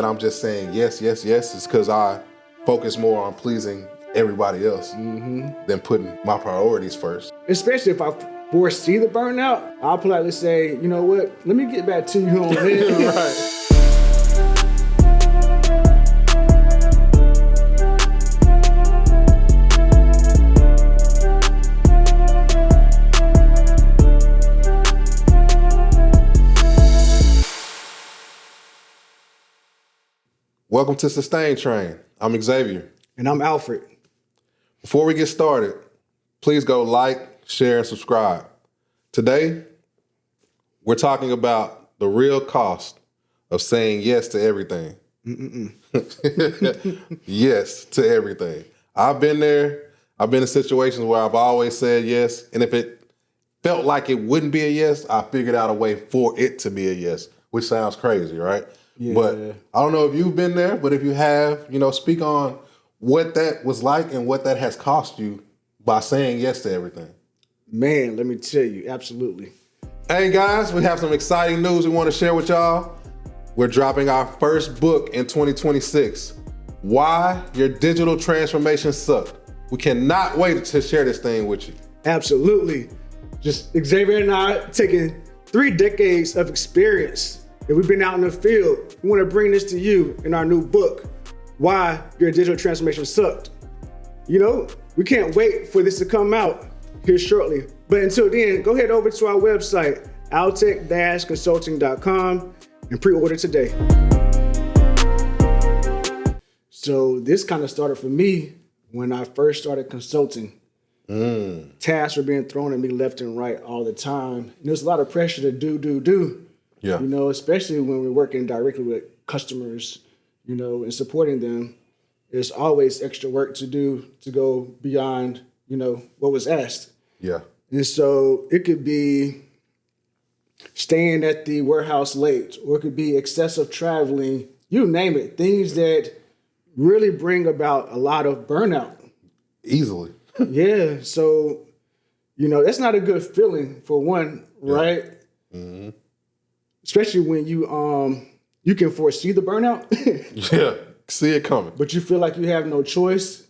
And I'm just saying yes, yes, yes is because I focus more on pleasing everybody else than putting my priorities first. Especially if I foresee the burnout, I'll politely say, you know what, let me get back to you on this. Right. Welcome to Sustain Train. I'm Xavier. And I'm Alfred. Before we get started, please go like, share, and subscribe. Today, we're talking about the real cost of saying yes to everything. Yes to everything. I've been there. I've been in situations where I've always said yes, and if it felt like it wouldn't be a yes, I figured out a way for it to be a yes, which sounds crazy, right? Yeah. But I don't know if you've been there, but if you have, speak on what that was like and what that has cost you by saying yes to everything. Man, let me tell you, absolutely. Hey guys, we have some exciting news we want to share with y'all. We're dropping our first book in 2026, Why Your Digital Transformation Sucked. We cannot wait to share this thing with you. Absolutely. Just Xavier and I taking 3 decades of experience that we've been out in the field. We want to bring this to you in our new book, Why Your Digital Transformation Sucked. We can't wait for this to come out here shortly. But until then, go head over to our website, altech-consulting.com, and pre-order today. So this kind of started for me when I first started consulting. Tasks were being thrown at me left and right all the time. And there's a lot of pressure to do. Yeah. Especially when we're working directly with customers, and supporting them. There's always extra work to do to go beyond, what was asked. Yeah. And so it could be staying at the warehouse late, or it could be excessive traveling, you name it, things that really bring about a lot of burnout. Easily. Yeah. So, that's not a good feeling for one, right? Mm-hmm. Especially when you can foresee the burnout. Yeah. See it coming. But you feel like you have no choice.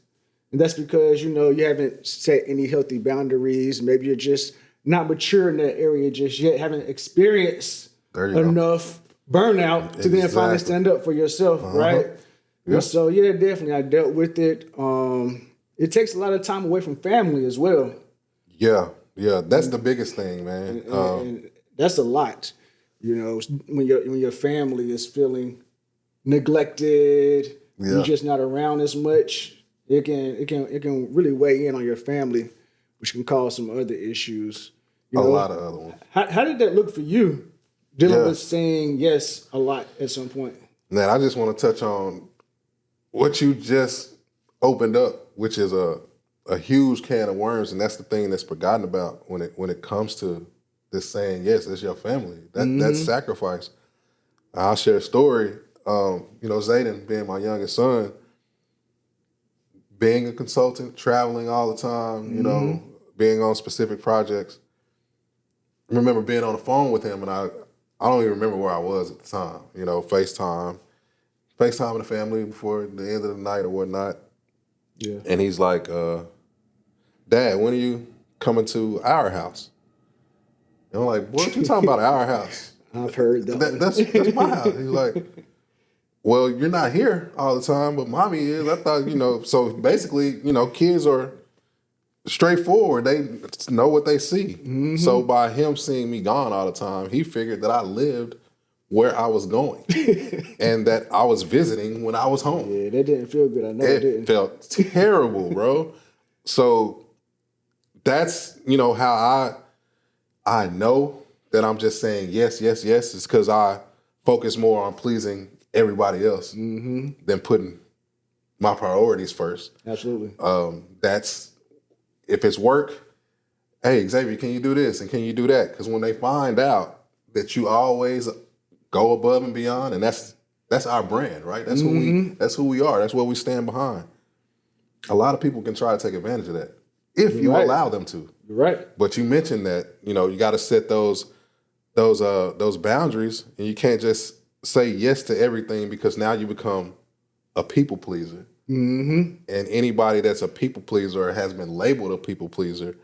And that's because, you haven't set any healthy boundaries. Maybe you're just not mature in that area just yet, haven't experienced enough burnout to then finally stand up for yourself, right? Yeah. And so, yeah, definitely, I dealt with it. It takes a lot of time away from family as well. Yeah, that's the biggest thing, man. And that's a lot, when your family is feeling neglected, you're just not around as much. It can really weigh in on your family, which can cause some other issues. A lot of other ones. How did that look for you, dealing with saying yes a lot at some point? Man, I just want to touch on what you just opened up, which is a huge can of worms, and that's the thing that's forgotten about when it comes to this saying yes. It's your family. That's sacrifice. I'll share a story. Zayden, being my youngest son, being a consultant, traveling all the time, being on specific projects. I remember being on the phone with him, and I don't even remember where I was at the time. FaceTime the family before the end of the night or whatnot. Yeah. And he's like, Dad, when are you coming to our house? And I'm like, what you talking about our house? I've heard that. That's my house. He's like, well, you're not here all the time, but mommy is. I thought, so basically, kids are straightforward. They know what they see. Mm-hmm. So by him seeing me gone all the time, he figured that I lived where I was going and that I was visiting when I was home. Yeah, that didn't feel good. I know it didn't. It felt terrible, bro. So that's, how I know that I'm just saying yes, yes, yes is because I focus more on pleasing everybody else than putting my priorities first. Absolutely. That's, if it's work, hey, Xavier, can you do this and can you do that? Because when they find out that you always go above and beyond, and that's our brand, right? That's who we are. That's what we stand behind. A lot of people can try to take advantage of that if you allow them to. You're right. But you mentioned that, you got to set those boundaries, and you can't just say yes to everything because now you become a people pleaser. Mm-hmm. And anybody that's a people pleaser or has been labeled a people pleaser,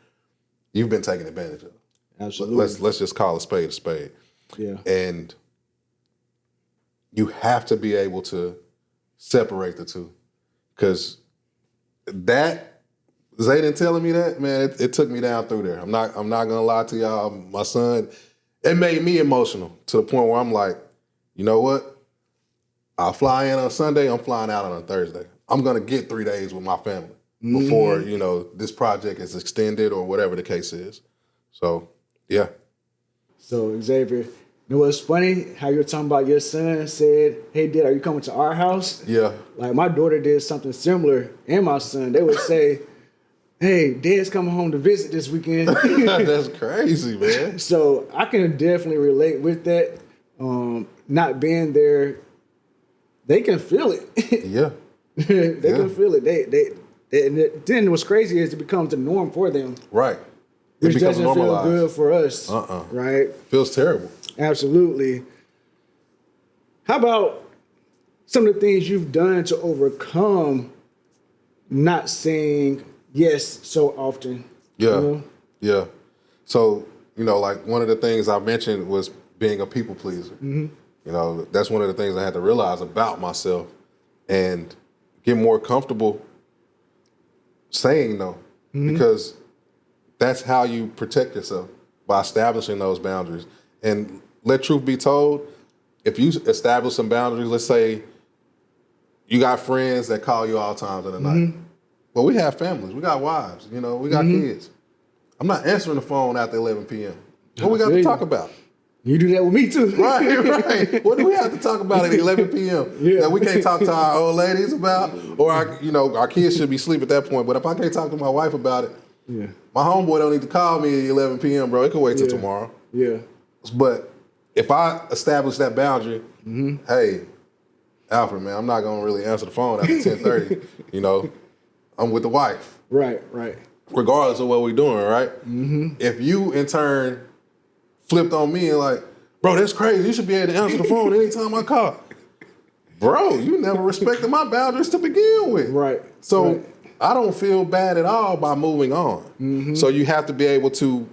you've been taken advantage of. Absolutely. Let's just call a spade a spade. Yeah. And you have to be able to separate the two. Because that, Zayden telling me that, man, it took me down through there. I'm not gonna lie to y'all. My son, it made me emotional to the point where I'm like, you know what? I'll fly in on Sunday, I'm flying out on a Thursday. I'm gonna get 3 days with my family before, this project is extended or whatever the case is. So, yeah. So Xavier, you know what's funny? How you're talking about your son said, "Hey, Dad, are you coming to our house?" Yeah. Like my daughter did something similar, and my son. They would say, "Hey, Dad's coming home to visit this weekend." That's crazy, man. So I can definitely relate with that. Not being there, they can feel it. Yeah. They can feel it. Then what's crazy is it becomes the norm for them. Right. Which doesn't feel good for us. Right? Feels terrible. Absolutely. How about some of the things you've done to overcome not saying yes so often? Yeah. Yeah. So, like one of the things I mentioned was being a people pleaser. That's one of the things I had to realize about myself and get more comfortable saying no. Because that's how you protect yourself, by establishing those boundaries. And let truth be told, if you establish some boundaries, let's say you got friends that call you all times of the night. Well, we have families, we got wives, we got kids. I'm not answering the phone after 11 p.m. What we got to talk about? You do that with me too. Right. What do we have to talk about at 11 p.m. that we can't talk to our old ladies about? Or our kids should be asleep at that point. But if I can't talk to my wife about it, my homeboy don't need to call me at 11 p.m., bro. It can wait till tomorrow. Yeah. But if I establish that boundary, hey, Alfred, man, I'm not going to really answer the phone after 10:30. I'm with the wife. Right. Regardless of what we're doing, right? If you, in turn, flipped on me and like, bro, that's crazy. You should be able to answer the phone anytime I call. Bro, you never respected my boundaries to begin with. Right. So I don't feel bad at all by moving on. So you have to be able to,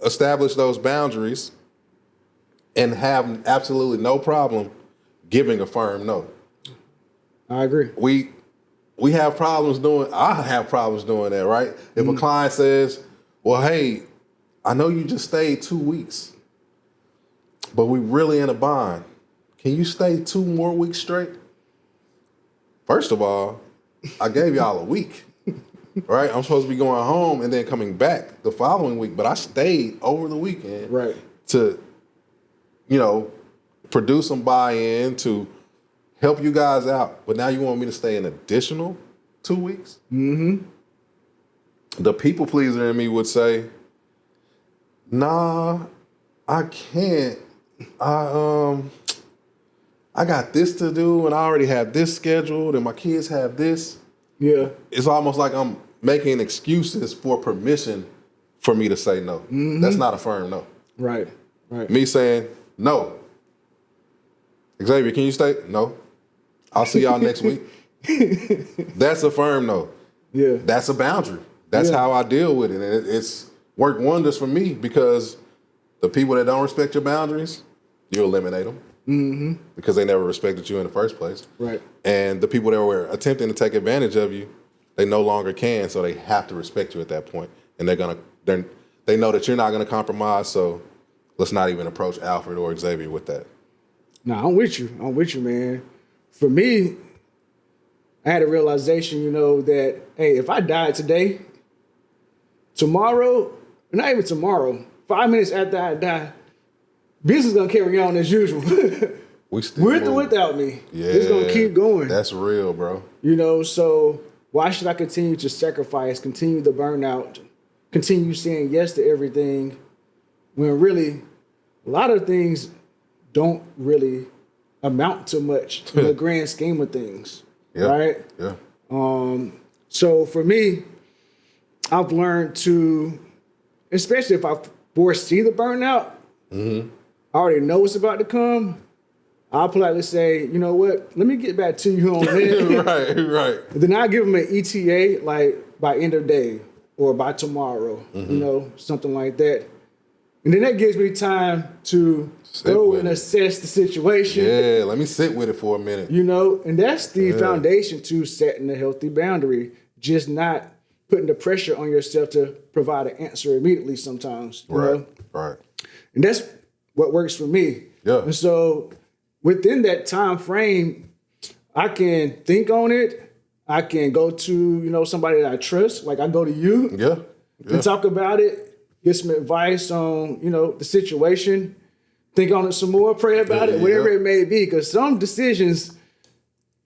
establish those boundaries and have absolutely no problem giving a firm no. I agree. I have problems doing that, right? If a client says, well, hey, I know you just stayed 2 weeks, but we really in a bind. Can you stay 2 more weeks straight? First of all, I gave y'all a week, right? I'm supposed to be going home and then coming back the following week, but I stayed over the weekend to, produce some buy-in, to help you guys out. But now you want me to stay an additional 2 weeks? The people pleaser in me would say, nah, I can't. I got this to do and I already have this scheduled and my kids have this. Yeah. It's almost like I'm making excuses for permission for me to say no. That's not a firm no. Right. Me saying, no. Xavier, can you stay? No. I'll see y'all next week. That's a firm no. Yeah. That's a boundary. That's how I deal with it. And it's worked wonders for me because the people that don't respect your boundaries, you eliminate them because they never respected you in the first place. Right. And the people that were attempting to take advantage of you, they no longer can, so they have to respect you at that point. And they know that you're not gonna compromise, so let's not even approach Alfred or Xavier with that. No, I'm with you, man. For me, I had a realization, that, hey, if I died today, tomorrow, not even tomorrow, 5 minutes after I die, business is gonna carry on as usual. With or without me. Yeah, it's gonna keep going. That's real, bro. So why should I continue to sacrifice, continue the burnout, continue saying yes to everything when really a lot of things don't really amount to much in the grand scheme of things. Right? Yeah. So for me, I've learned to, especially if I foresee the burnout, I already know what's about to come, I'll politely say, you know what, let me get back to you on that. right. Then I'll give them an ETA, like by end of day or by tomorrow, something like that. And then that gives me time to go and assess the situation. Yeah, let me sit with it for a minute. And that's the foundation to setting a healthy boundary, just not putting the pressure on yourself to provide an answer immediately sometimes. Right. And that's what works for me. Yeah. And so within that time frame, I can think on it. I can go to, somebody that I trust, like I go to you. Yeah. And talk about it, get some advice on, the situation, think on it some more, pray about it, whatever it may be. Because some decisions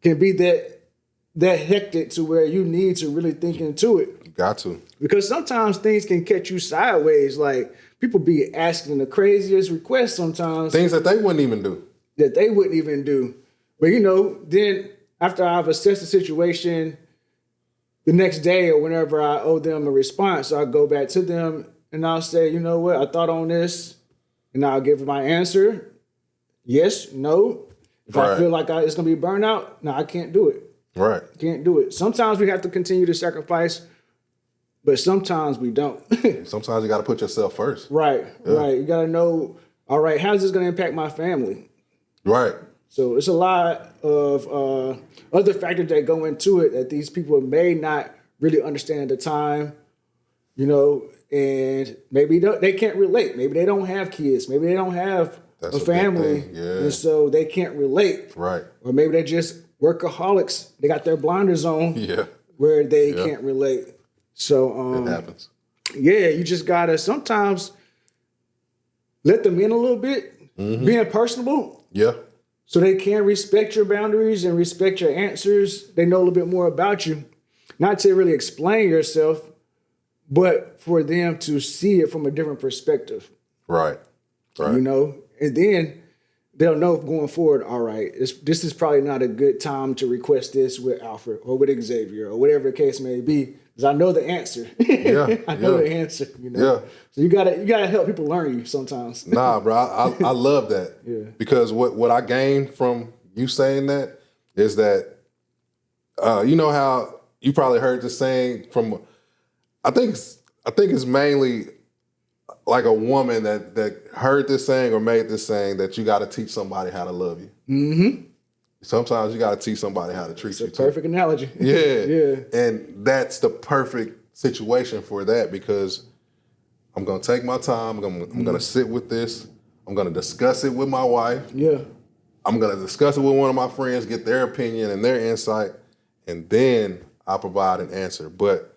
can be that hectic to where you need to really think into it. You got to. Because sometimes things can catch you sideways. Like people be asking the craziest requests sometimes. Things that they wouldn't even do. But then after I've assessed the situation, the next day or whenever I owe them a response, I'll go back to them and I'll say, you know what, I thought on this, and I'll give my answer. Yes, no. If I feel like it's going to be burnout, no, I can't do it. Right. Can't do it. Sometimes we have to continue to sacrifice, but sometimes we don't. Sometimes you got to put yourself first. Right. You got to know, all right, how's this going to impact my family? Right. So it's a lot of other factors that go into it that these people may not really understand at the time, and maybe they can't relate. Maybe they don't have kids. Maybe they don't have a family, and so they can't relate. Right. Or maybe they're just workaholics. They got their blinders on where they can't relate. So it happens. Yeah, you just got to sometimes let them in a little bit, being personable. Yeah. So they can respect your boundaries and respect your answers. They know a little bit more about you. Not to really explain yourself, but for them to see it from a different perspective. Right. And then they'll know going forward, all right, this is probably not a good time to request this with Alfred or with Xavier or whatever the case may be. Because I know the answer. I know the answer. Yeah. So you gotta help people learn you sometimes. Nah, bro, I love that. Yeah. Because what I gained from you saying that is that you know how you probably heard this saying from I think it's mainly like a woman that heard this saying or made this saying that you got to teach somebody how to love you. Mm-hmm. Sometimes you got to teach somebody how to treat you. It's a perfect analogy. Yeah. And that's the perfect situation for that because I'm going to take my time. I'm going to sit with this. I'm going to discuss it with my wife. Yeah. I'm going to discuss it with one of my friends, get their opinion and their insight, and then I'll provide an answer. But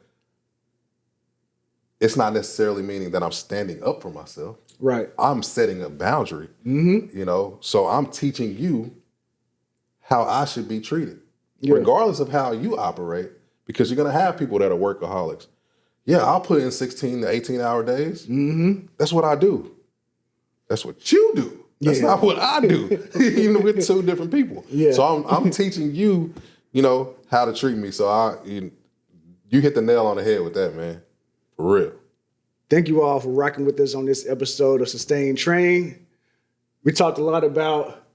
it's not necessarily meaning that I'm standing up for myself. Right. I'm setting a boundary, so I'm teaching you how I should be treated, regardless of how you operate, because you're going to have people that are workaholics. Yeah, I'll put in 16 to 18-hour days. Mm-hmm. That's what I do. That's what you do. That's not what I do. We're two different people. Yeah. So I'm teaching you, how to treat me. So you hit the nail on the head with that, man. For real. Thank you all for rocking with us on this episode of Sustain Train. We talked a lot about,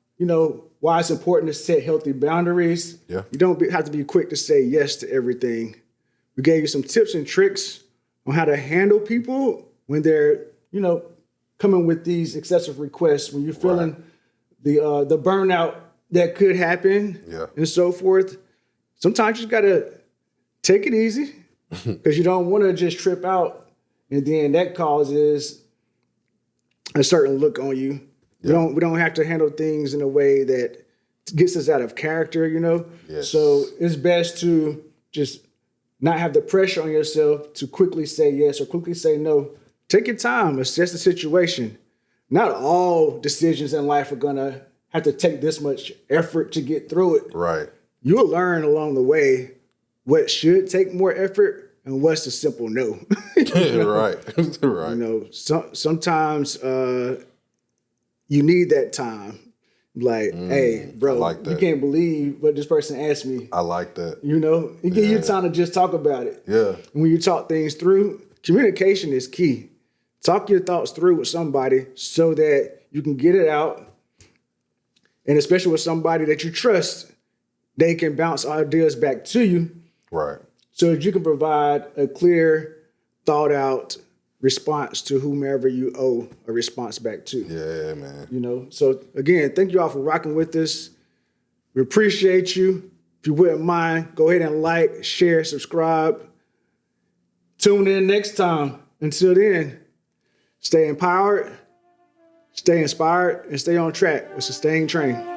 why it's important to set healthy boundaries. Yeah. You don't have to be quick to say yes to everything. We gave you some tips and tricks on how to handle people when they're, coming with these excessive requests, when you're feeling the burnout that could happen and so forth. Sometimes you just got to take it easy because you don't want to just trip out and then that causes a certain look on you. Yeah. We don't have to handle things in a way that gets us out of character, Yes. So it's best to just not have the pressure on yourself to quickly say yes or quickly say no. Take your time, assess the situation. Not all decisions in life are gonna have to take this much effort to get through it. Right. You'll learn along the way what should take more effort and what's the simple no. Right. Sometimes you need that time. Like, hey, bro, like you can't believe what this person asked me. I like that. It gives you time to just talk about it. Yeah. And when you talk things through, communication is key. Talk your thoughts through with somebody so that you can get it out And especially with somebody that you trust, they can bounce ideas back to you. Right. So that you can provide a clear, thought out response to whomever you owe a response back to. Yeah, man. You know, so again, thank you all for rocking with us. We appreciate you. If you wouldn't mind, go ahead and like, share, subscribe. Tune in next time. Until then, stay empowered, stay inspired, and stay on track with Sustain Train.